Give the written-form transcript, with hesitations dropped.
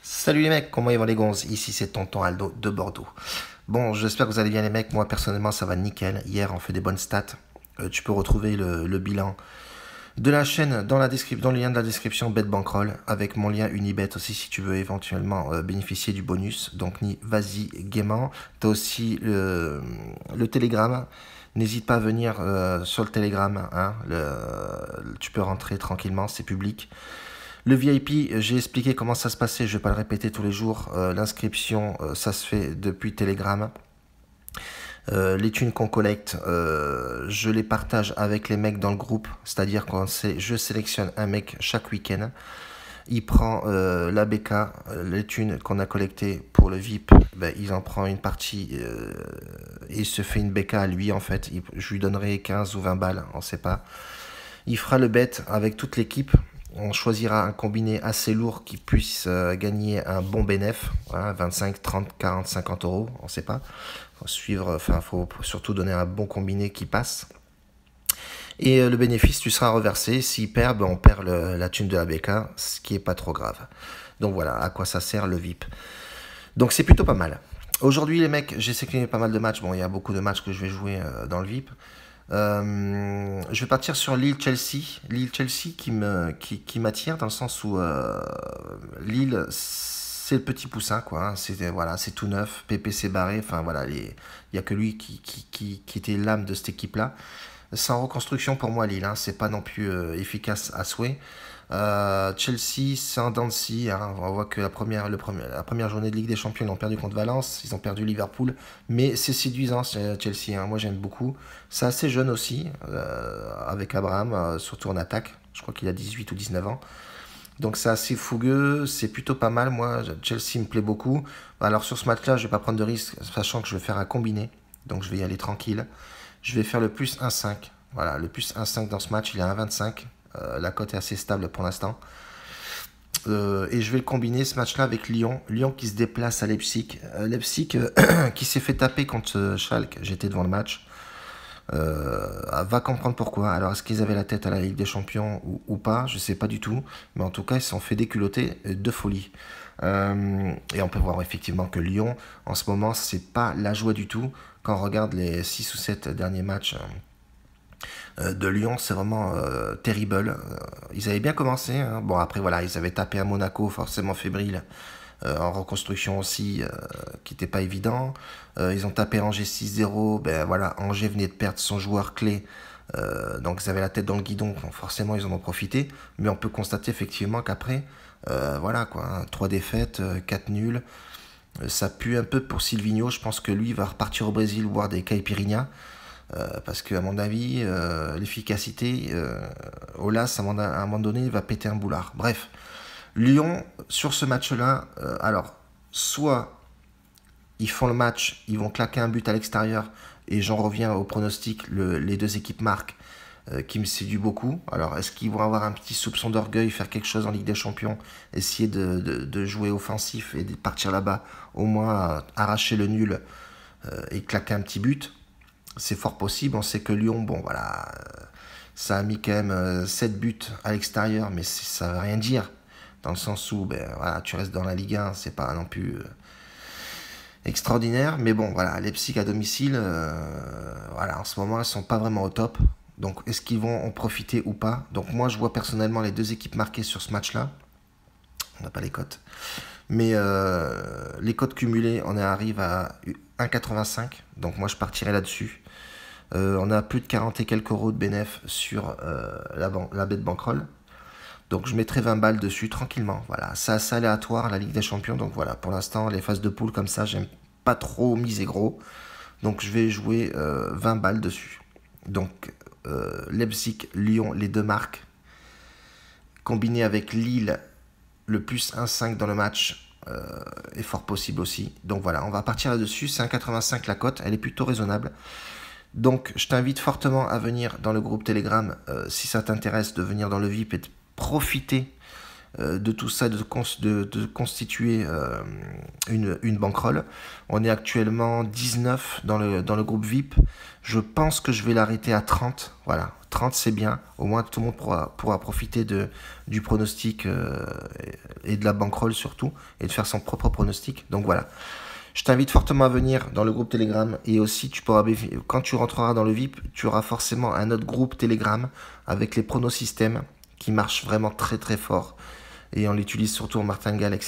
Salut les mecs, comment ils vont les gonzes? Ici c'est tonton Aldo de Bordeaux. Bon, j'espère que vous allez bien les mecs, moi personnellement ça va nickel. Hier on fait des bonnes stats. Tu peux retrouver le bilan de la chaîne dans le lien de la description Bet Bankroll avec mon lien Unibet aussi si tu veux éventuellement bénéficier du bonus. Donc vas-y gaiement. T'as aussi le Telegram. N'hésite pas à venir sur le Telegram. Hein, tu peux rentrer tranquillement, c'est public. Le VIP, j'ai expliqué comment ça se passait, je ne vais pas le répéter tous les jours. L'inscription, ça se fait depuis Telegram. Les thunes qu'on collecte, je les partage avec les mecs dans le groupe. C'est-à-dire que je sélectionne un mec chaque week-end. Il prend la BK, les thunes qu'on a collectées pour le VIP, ben, il en prend une partie et il se fait une BK à lui en fait. Je lui donnerai 15 ou 20 balles, on ne sait pas. Il fera le bet avec toute l'équipe. On choisira un combiné assez lourd qui puisse gagner un bon bénéf, hein, 25, 30, 40, 50 euros, on ne sait pas. Faut surtout donner un bon combiné qui passe. Et le bénéfice, tu seras reversé. S'il perd, ben, on perd la thune de la BK, ce qui est pas trop grave. Donc voilà, à quoi ça sert le VIP. Donc c'est plutôt pas mal. Aujourd'hui les mecs, j'ai sélectionné pas mal de matchs. Bon, il y a beaucoup de matchs que je vais jouer dans le VIP. Je vais partir sur Lille-Chelsea. Lille-Chelsea qui m'attire dans le sens où Lille, c'est le petit poussin, quoi. Hein. C'est tout neuf. Pépé s'est barré. Enfin, voilà, il n'y a que lui qui était l'âme de cette équipe-là. C'est en reconstruction pour moi, Lille. Hein. C'est pas non plus efficace à souhait. Chelsea, c'est en dents de scie, hein. On voit que la première journée de Ligue des Champions, ils ont perdu contre Valence, ils ont perdu Liverpool, mais c'est séduisant Chelsea, hein. Moi j'aime beaucoup. C'est assez jeune aussi, avec Abraham, surtout en attaque. Je crois qu'il a 18 ou 19 ans. Donc c'est assez fougueux, c'est plutôt pas mal. Moi, Chelsea me plaît beaucoup. Alors sur ce match-là, je vais pas prendre de risque, sachant que je vais faire un combiné. Donc je vais y aller tranquille. Je vais faire le plus 1,5. Voilà, le plus 1,5 dans ce match, il est à 1,25. La cote est assez stable pour l'instant. Et je vais le combiner ce match-là avec Lyon. Lyon qui se déplace à Leipzig. Leipzig qui s'est fait taper contre Schalke. J'étais devant le match. Va comprendre pourquoi. Alors est-ce qu'ils avaient la tête à la Ligue des Champions ou pas? Je sais pas du tout. Mais en tout cas, ils se sont fait déculoter de folie. Et on peut voir effectivement que Lyon, en ce moment, c'est pas la joie du tout. Quand on regarde les 6 ou 7 derniers matchs de Lyon, c'est vraiment terrible. Ils avaient bien commencé. Hein. Bon, après, voilà, ils avaient tapé à Monaco, forcément fébrile, en reconstruction aussi, qui n'était pas évident. Ils ont tapé Angers 6-0. Ben voilà, Angers venait de perdre son joueur clé. Donc ils avaient la tête dans le guidon, forcément ils en ont profité. Mais on peut constater effectivement qu'après, voilà quoi, hein, 3 défaites, 4 nuls. Ça pue un peu pour Silvinho. Je pense que lui va repartir au Brésil voir des caipirinhas. Parce qu'à mon avis, l'efficacité, Olas, à un moment donné, il va péter un boulard. Bref, Lyon, sur ce match-là, alors, soit ils font le match, ils vont claquer un but à l'extérieur, et j'en reviens au pronostic, les deux équipes marquent, qui me séduit beaucoup. Alors, est-ce qu'ils vont avoir un petit soupçon d'orgueil, faire quelque chose en Ligue des Champions, essayer de jouer offensif et de partir là-bas, au moins arracher le nul et claquer un petit but? C'est fort possible. On sait que Lyon, bon voilà, ça a mis quand même 7 buts à l'extérieur, mais ça ne veut rien dire. Dans le sens où ben, voilà, tu restes dans la Ligue 1, c'est pas non plus extraordinaire. Mais bon, voilà, Leipzig à domicile, voilà, en ce moment, elles sont pas vraiment au top. Donc, est-ce qu'ils vont en profiter ou pas? Donc, moi, je vois personnellement les deux équipes marquées sur ce match-là. On n'a pas les cotes. Mais les cotes cumulées, on arrive à 1,85. Donc, moi, je partirai là-dessus. On a plus de 40 et quelques euros de bénéf sur la bet bankroll. Donc je mettrai 20 balles dessus tranquillement. Voilà, c'est assez aléatoire la Ligue des Champions. Donc voilà, pour l'instant, les phases de poule comme ça, j'aime pas trop miser gros. Donc je vais jouer 20 balles dessus. Donc Leipzig, Lyon, les deux marques. Combiné avec Lille, le plus 1,5 dans le match est fort possible aussi. Donc voilà, on va partir là-dessus. C'est 1,85 la cote, elle est plutôt raisonnable. Donc, je t'invite fortement à venir dans le groupe Telegram si ça t'intéresse de venir dans le VIP et de profiter de tout ça, de constituer une bankroll. On est actuellement 19 dans le groupe VIP. Je pense que je vais l'arrêter à 30. Voilà, 30 c'est bien. Au moins tout le monde pourra profiter du pronostic et de la bankroll surtout, et de faire son propre pronostic. Donc voilà. Je t'invite fortement à venir dans le groupe Telegram, et aussi quand tu rentreras dans le VIP, tu auras forcément un autre groupe Telegram avec les pronosystèmes qui marchent vraiment très très fort, et on l'utilise surtout en martingale, etc.